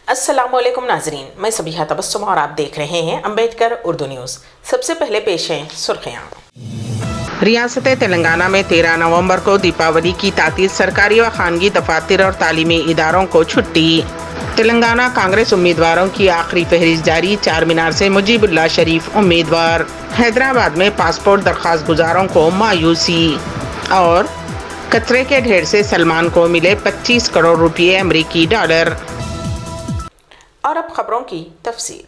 अस्सलाम वालेकुम नाजरीन, मैं सबिहा तबस्सुम और आप देख रहे हैं अम्बेडकर उर्दू न्यूज़। सबसे पहले पेश हैं सुर्खियाँ। रियासत तेलंगाना में 13 नवंबर को दीपावली की तातील सरकारी व खानगी दफातर और तालीमी इदारों को छुट्टी। तेलंगाना कांग्रेस उम्मीदवारों की आखिरी फहरिस्त जारी, चार मीनार से मुजीबुल्लाह शरीफ उम्मीदवार। हैदराबाद में पासपोर्ट दरख्वास्त गुजारों को मायूसी। और कचरे के ढेर से सलमान को मिले 25 करोड़ रुपये अमरीकी डॉलर। और अब खबरों की तफसील।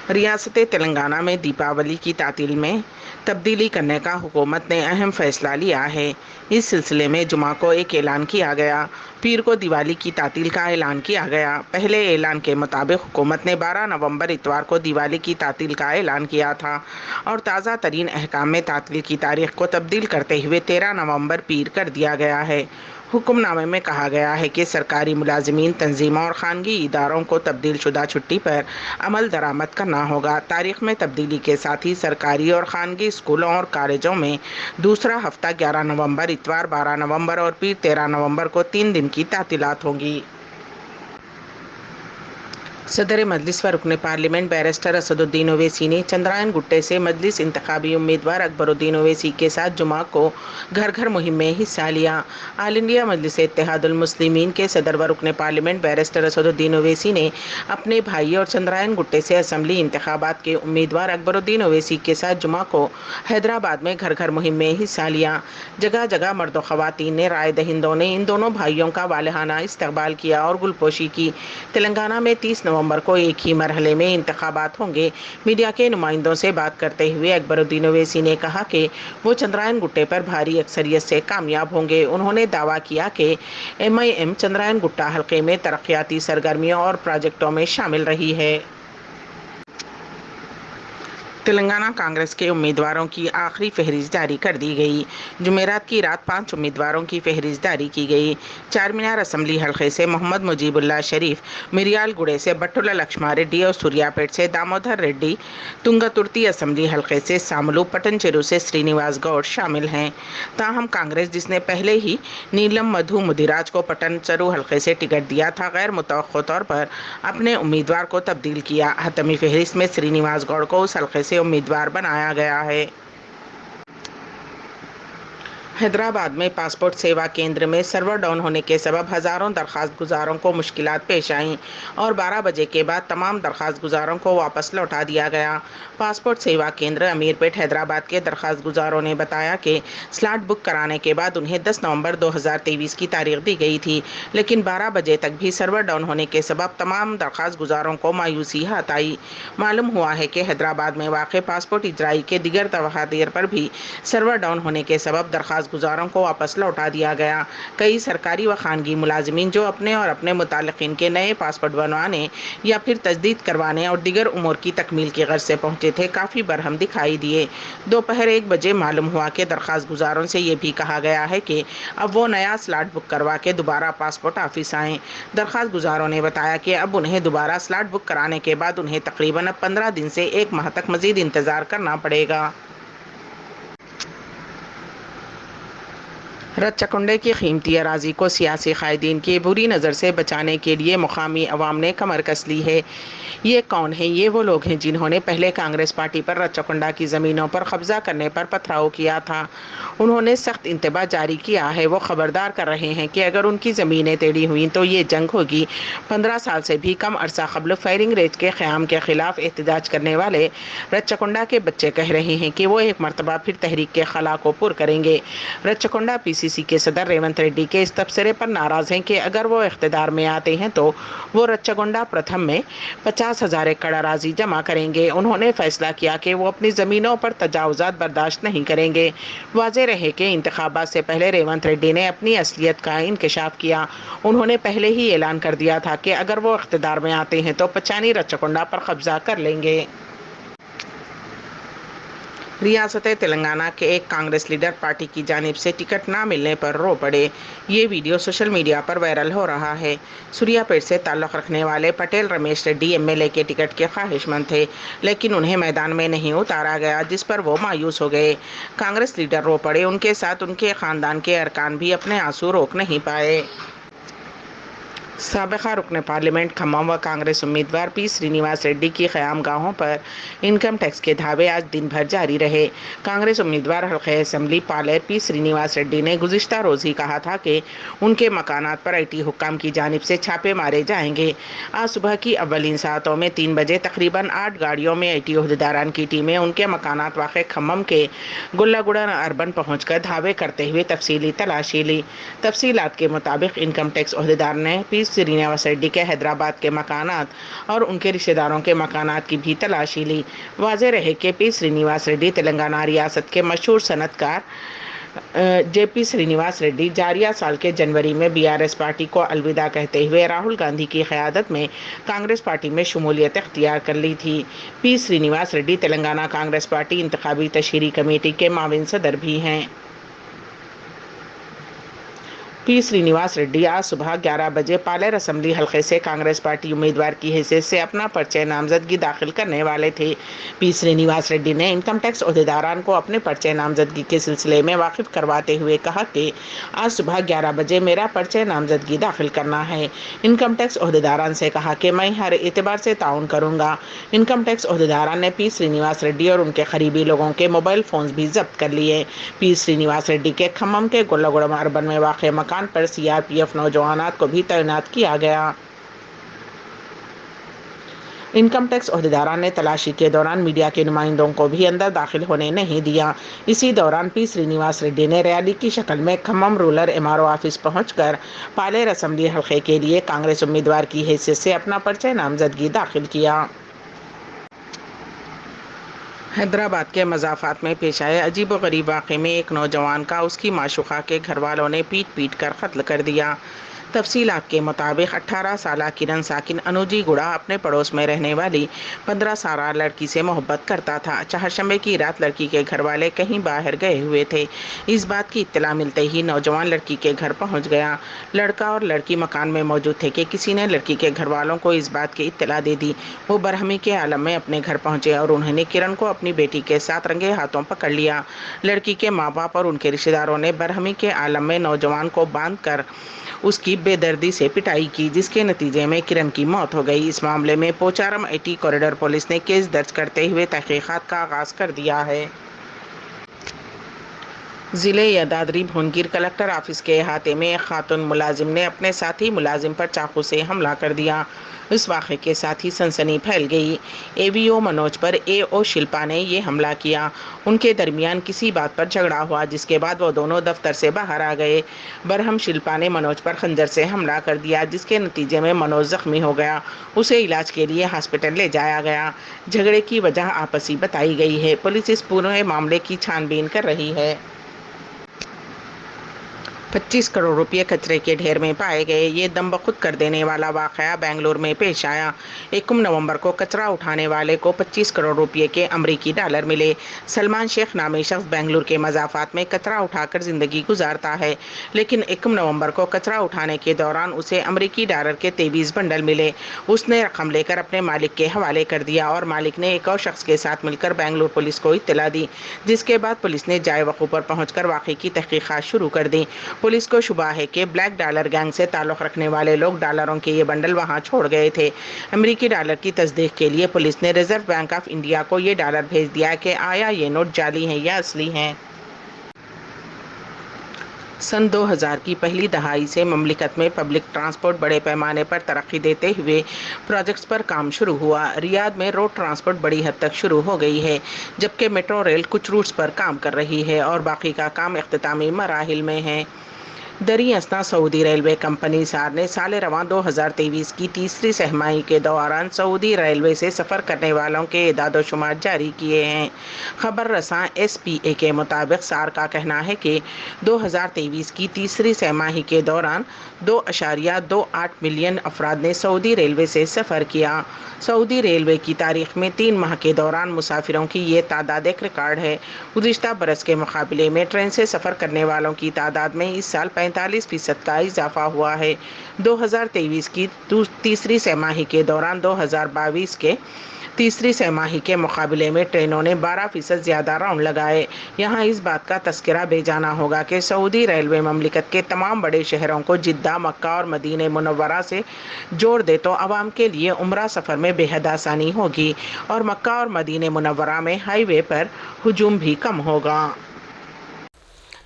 रियासत तेलंगाना में दीपावली की तातील में तब्दीली करने का हुकूमत ने अहम फैसला लिया है। इस सिलसिले में जुमा को एक ऐलान किया गया। पीर को दिवाली की तातील का ऐलान किया गया। पहले ऐलान के मुताबिक हुकूमत ने 12 नवंबर इतवार को दिवाली की तातील का ऐलान किया था और ताज़ा तरीन अहकाम में तातील की तारीख को तब्दील करते हुए 13 नवंबर पीर कर दिया गया है। हुक्मनामे में कहा गया है कि सरकारी मुलाजिमीन, तंजीमों और खानगी इदारों को तब्दील शुदा छुट्टी पर अमल दरामद करना होगा। तारीख में तब्दीली के साथ ही सरकारी और खानगी स्कूलों और कॉलेजों में दूसरा हफ्ता 11 नवंबर इतवार, 12 नवंबर और पीर 13 नवंबर को 3 दिन की तातीलात होंगी। सदर मजलिस व रुकन पार्लियामेंट बैरिस्टर असदुद्दीन ओवैसी ने चंद्रायन गुट्टे से मजलिस इंतखाबी उम्मीदवार अकबरुद्दीन ओवैसी के साथ जुमा को घर घर मुहिम में हिस्सा लिया। ऑल इंडिया मजलिस इत्तेहादुल मुस्लिमीन के सदर व रुकन पार्लियामेंट बैरिस्टर असदुद्दीन ओवैसी ने अपने भाई और चंद्रायन गुट्टे से असम्बली इंतखाबात के उम्मीदवार अकबरुद्दीन ओवैसी के साथ जुमा को हैदराबाद में घर घर मुहिम में हिस्सा लिया। जगह जगह मर्द व ख़वातीन ने, राय दहिंदों ने इन दोनों भाइयों का वालहाना इस्तकबाल किया और गुलपोशी की। तेलंगाना में 30 नवंबर को एक ही मरहले में इंतखाबात होंगे। मीडिया के नुमाइंदों से बात करते हुए अकबरुद्दीन ओवैसी ने कहा कि वो चंद्रायन गुट्टे पर भारी अक्सरियत से कामयाब होंगे। उन्होंने दावा किया कि MIM चंद्रायन गुट्टा हल्के में तरक्याती सरगर्मियों और प्रोजेक्टों में शामिल रही है। तेलंगाना कांग्रेस के उम्मीदवारों की आखिरी फहरिस्त जारी कर दी गई। जुमेरात की रात 5 उम्मीदवारों की फहरिस्त जारी की गई। चार मीनार असम्बली हल्के से मोहम्मद मुजीबुल्लाह शरीफ, मिरियालगुड़े से बट्टुला लक्ष्मा रेड्डी और सूर्यापेट से दामोदर रेड्डी, तुंगतुर्ती असम्बली हल्के से सामलू, पटनचेरू से श्रीनिवास गौड़ शामिल हैं। ताहम कांग्रेस, जिसने पहले ही नीलम मधु मुदिराज को पटनचेरू हल्के से टिकट दिया था, गैर मुतवक्को तौर पर अपने उम्मीदवार को तब्दील किया। हतमी फहरिस्त में श्रीनिवास गौड़ को उस हल्के से उम्मीदवार बनाया गया है। हैदराबाद में पासपोर्ट सेवा केंद्र में सर्वर डाउन होने के सबब हज़ारों दरख्वास्त गुजारों को मुश्किलात पेश आईं और 12 बजे के बाद तमाम दरख्वास्त गुजारों को वापस लौटा दिया गया। पासपोर्ट सेवा केंद्र अमीरपेट हैदराबाद के दरख्वास्त गुजारों ने बताया कि स्लॉट बुक कराने के बाद उन्हें 10 नवंबर 2023 की तारीख दी गई थी, लेकिन 12 बजे तक भी सर्वर डाउन होने के सबब तमाम दरख्वास्त गुजारों को मायूसी हाथ आई। मालूम हुआ है कि हैदराबाद में वाक़ पासपोर्ट इजराई के दिगर दफातर पर भी सर्वर डाउन होने के सबब दरख्वास्त गुजारों को वापस लौटा दिया गया। कई सरकारी व खानगी मुलाजिमीन जो अपने और अपने मुतालिकीन के नए पासपोर्ट बनवाने या फिर तजदीद करवाने और दिगर उमूर की तकमील की गर्ज से पहुंचे थे, काफ़ी बरहम दिखाई दिए। दोपहर 1 बजे मालूम हुआ कि दरख्वास्त गुजारों से ये भी कहा गया है कि अब वो नया स्लॉट बुक करवा के दोबारा पासपोर्ट ऑफिस आएँ। दरख्वास्त गुजारों ने बताया कि अब उन्हें दोबारा स्लॉट बुक कराने के बाद उन्हें तकरीबन अब 15 दिन से 1 माह तक मजीद इंतज़ार करना पड़ेगा। रच्चकुंडे की कीमती अराजी को सियासी कायदीन की बुरी नज़र से बचाने के लिए मुकामी अवाम ने कमर कस ली है। ये कौन है? ये वो लोग हैं जिन्होंने पहले कांग्रेस पार्टी पर रच्चकुंडा की ज़मीनों पर कब्जा करने पर पथराव किया था। उन्होंने सख्त इंतबाह जारी किया है। वो खबरदार कर रहे हैं कि अगर उनकी ज़मीनें टेढ़ी हुई तो ये जंग होगी। 15 साल से भी कम अरसा कबल फायरिंग रेंज के क़याम के ख़िलाफ़ एहतजाज करने वाले रच्चकुंडा के बच्चे कह रहे हैं कि वो एक मरतबा फिर तहरीक के खला को पुर करेंगे। रच्चकुंडा PCC के सदर रेवंत रेड्डी के इस तबसरे पर नाराज़ हैं कि अगर वो इख्तिदार में आते हैं तो वो रच्चकुंडा प्रथम में 50,000 एकड़ अराजी जमा करेंगे। उन्होंने फैसला किया कि वो अपनी ज़मीनों पर तजावुज़ात बर्दाश्त नहीं करेंगे। वाज़ेह रहे कि इंतखाबात से पहले रेवंत रेड्डी ने अपनी असलियत का इंकशाफ किया। उन्होंने पहले ही ऐलान कर दिया था कि अगर वो इख्तिदार में आते हैं तो पचानी रच्चकुंडा पर कब्जा कर लेंगे। रियासत तेलंगाना के एक कांग्रेस लीडर पार्टी की जानिब से टिकट ना मिलने पर रो पड़े। ये वीडियो सोशल मीडिया पर वायरल हो रहा है। सूर्यापेट से ताल्लुक़ रखने वाले पटेल रमेश रेड्डी MLA के टिकट के ख्वाहिशमंद थे, लेकिन उन्हें मैदान में नहीं उतारा गया, जिस पर वो मायूस हो गए। कांग्रेस लीडर रो पड़े। उनके साथ उनके ख़ानदान के अरकान भी अपने आंसू रोक नहीं पाए। साबिक़ा रुकन पार्लियामेंट खम्मम व कांग्रेस उम्मीदवार पी श्रीनिवास रेड्डी की क़याम गाहों पर इनकम टैक्स के धावे आज दिन भर जारी रहे। कांग्रेस उम्मीदवार हल्क़े असम्बली पालेर पी श्रीनिवास रेड्डी ने गुज़िश्ता रोज़ ही कहा था कि उनके मकानात पर IT हुक्काम की जानिब से छापे मारे जाएंगे। आज सुबह की अव्वलीन सातों में 3 बजे तकरीबन 8 गाड़ियों में IT ओहदेदारान की टीमें उनके मकानात वाक़े खम्मम के गुल्लागुड़ा अर्बन पहुँच कर धावे करते हुए तफसीली तलाशी ली। तफसीलात के मुताबिक इनकम टैक्स ओहदेदार ने पी श्रीनिवास रेड्डी के हैदराबाद के मकानात और उनके रिश्तेदारों के मकानात की भी तलाशी ली। वाज़ेह रहे कि पी श्रीनिवास रेड्डी तेलंगाना रियासत के मशहूर सनतकार JP श्रीनिवास रेड्डी जारिया साल के जनवरी में BRS पार्टी को अलविदा कहते हुए राहुल गांधी की क़यादत में कांग्रेस पार्टी में शमूलियत इख्तियार कर ली थी। पी श्रीनिवास रेड्डी तेलंगाना कांग्रेस पार्टी इंतखाबी तशहीरी कमेटी के माविन सदर भी हैं। पी श्रीनिवास रेड्डी आज सुबह 11 बजे पालेर असम्बली हल्के से कांग्रेस पार्टी उम्मीदवार की हैसियत से अपना पर्चे नामजदगी दाखिल करने वाले थे। पी श्रीनिवास रेड्डी ने इनकम टैक्स ओहदेदारान को अपने पर्चे नामजदगी के सिलसिले में वाकिफ करवाते हुए कहा कि आज सुबह 11 बजे मेरा पर्चे नामजदगी दाखिल करना है। इनकम टैक्स ओहदेदारान से कहा कि मैं हर एतबार से ताउन करूँगा। इनकम टैक्स ओहदेदारान ने पी श्रीनिवास रेड्डी और उनके करीबी लोगों के मोबाइल फ़ोन भी जब्त कर लिए। पी श्रीनिवास रेड्डी के खम्मम के गुल्लागुड़ा अर्बन में वाक़ मकान पर CRPF नौजवानात को भी तैनात किया गया। इनकम टैक्स ओहदेदारान ने तलाशी के दौरान मीडिया के नुमाइंदों को भी अंदर दाखिल होने नहीं दिया। इसी दौरान पी श्रीनिवास रेड्डी ने रैली की शक्ल में खम्मम रूरल MRO ऑफिस पहुंचकर पालेर असम्बली हल्के के लिए कांग्रेस उम्मीदवार की हैसियत से अपना पर्चा नामजदगी दाखिल किया। हैदराबाद के मज़ाफ़ात में पेश आए अजीब व गरीब वाक़े में एक नौजवान का उसकी माशूक़ा के घर वालों ने पीट कर कत्ल कर दिया। तफसीलात के मुताबिक 18 साला किरण साकिन अनुजी गुड़ा अपने पड़ोस में रहने वाली 15 साला लड़की से मोहब्बत करता था। चहारशंबे की रात लड़की के घर वाले कहीं बाहर गए हुए थे। इस बात की इत्तला मिलते ही नौजवान लड़की के घर पहुंच गया। लड़का और लड़की मकान में मौजूद थे कि किसी ने लड़की के घर वालों को इस बात की इत्तला दे दी। वो बरहमी के आलम में अपने घर पहुंचे और उन्होंने किरण को अपनी बेटी के साथ रंगे हाथों पकड़ लिया। लड़की के माँ बाप और उनके रिश्तेदारों ने बरहमी के आलम में नौजवान को बांध कर उसकी बेदर्दी से पिटाई की, जिसके नतीजे में किरण की मौत हो गई। इस मामले में पोचारम IT कॉरिडोर पुलिस ने केस दर्ज करते हुए तहकीकात का आगाज कर दिया है। ज़िले यादाद्री भुवनगिर कलेक्टर ऑफिस के अहाते में एक खातून मुलाजिम ने अपने साथी मुलाजिम पर चाकू से हमला कर दिया। इस वाक़े के साथ ही सनसनी फैल गई। AVO मनोज पर AO शिल्पा ने ये हमला किया। उनके दरमियान किसी बात पर झगड़ा हुआ, जिसके बाद वो दोनों दफ्तर से बाहर आ गए। बरहम शिल्पा ने मनोज पर खंजर से हमला कर दिया, जिसके नतीजे में मनोज जख्मी हो गया। उसे इलाज के लिए हॉस्पिटल ले जाया गया। झगड़े की वजह आपसी बताई गई है। पुलिस इस पूरे मामले की छानबीन कर रही है। 25 करोड़ रुपये कचरे के ढेर में पाए गए। ये दम बखुद कर देने वाला वाक़या बेंगलुरु में पेश आया। 21 नवंबर को कचरा उठाने वाले को 25 करोड़ रुपये के अमरीकी डॉलर मिले। सलमान शेख नामी शख्स बेंगलुरु के मज़ाफ़ात में कचरा उठाकर ज़िंदगी गुजारता है, लेकिन 21 नवंबर को कचरा उठाने के दौरान उसे अमरीकी डॉलर के 23 बंडल मिले। उसने रकम लेकर अपने मालिक के हवाले कर दिया और मालिक ने एक और शख्स के साथ मिलकर बेंगलुरु पुलिस को इत्तला दी, जिसके बाद पुलिस ने जाए वक़ू पर पहुँचकर वाक़े की तहक़ीक़ात शुरू कर दी। पुलिस को शुबा है कि ब्लैक डॉलर गैंग से ताल्लुक़ रखने वाले लोग डॉलरों के ये बंडल वहां छोड़ गए थे। अमेरिकी डॉलर की तस्दीक के लिए पुलिस ने रिजर्व बैंक ऑफ इंडिया को ये डॉलर भेज दिया कि आया ये नोट जाली हैं या असली हैं। सन 2000 की पहली दहाई से ममलिकत में पब्लिक ट्रांसपोर्ट बड़े पैमाने पर तरक्की देते हुए प्रोजेक्ट्स पर काम शुरू हुआ। रियाद में रोड ट्रांसपोर्ट बड़ी हद तक शुरू हो गई है, जबकि मेट्रो रेल कुछ रूट्स पर काम कर रही है और बाकी का काम इख्तितामी मराहिल में है। दरी असना सऊदी रेलवे कंपनी सार ने साल रवां 2023 की तीसरी सहमाही के दौरान सऊदी रेलवे से सफ़र करने वालों के एदाद शुमार जारी किए हैं। खबर रसां SPA के मुताबिक सार का कहना है कि 2023 की तीसरी सहमाही के दौरान 2.28 मिलियन अफराद ने सऊदी रेलवे से सफ़र किया। सऊदी रेलवे की तारीख में 3 माह के दौरान मुसाफिरों की ये तादाद एक रिकॉर्ड है। गुज़िश्ता बरस के मुकाबले में ट्रेन से सफ़र करने वालों की तादाद में इस साल 45% का इजाफा हुआ है। 2023 की तीसरी सहमाही के दौरान 2022 के तीसरी सहमाही के मुकाबले में ट्रेनों ने 12% ज़्यादा राउंड लगाए। यहाँ इस बात का तस्करा बेजाना होगा कि सऊदी रेलवे ममलिकत के तमाम बड़े शहरों को जिद्दा, मक्का और मदीने मुनव्वरा से जोड़ दे तो आवाम के लिए उम्रा सफ़र में बेहद आसानी होगी और मक्का और मदीने मुनव्वरा में हाईवे पर हुजूम भी कम होगा।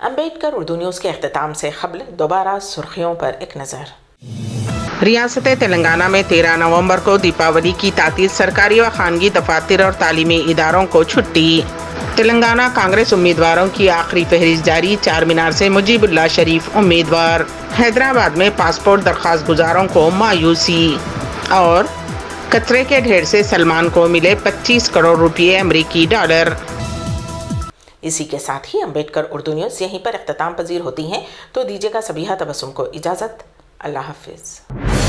अम्बेडकर उर्दू न्यूज़ के अख्तिताम से क़ब्ल दोबारा सुर्खियों पर एक नज़र। रियासत तेलंगाना में 13 नवंबर को दीपावली की तातील सरकारी व खानगी दफातर और तालीमी इदारों को छुट्टी। तेलंगाना कांग्रेस उम्मीदवारों की आखिरी फहरिस्त जारी, चार मीनार से मुजीबुल्लाह शरीफ उम्मीदवार। हैदराबाद में पासपोर्ट दरख्वास्त गुजारों को मायूसी। और कचरे के ढेर से सलमान को मिले 25 करोड़ रुपये अमरीकी डॉलर। इसी के साथ ही अम्बेडकर उर्दू न्यूज़ यहीं पर इख्तिताम पजीर होती हैं, तो दीजिएगा सबीहा तबस्सुम को इजाज़त। अल्लाह हाफिज़।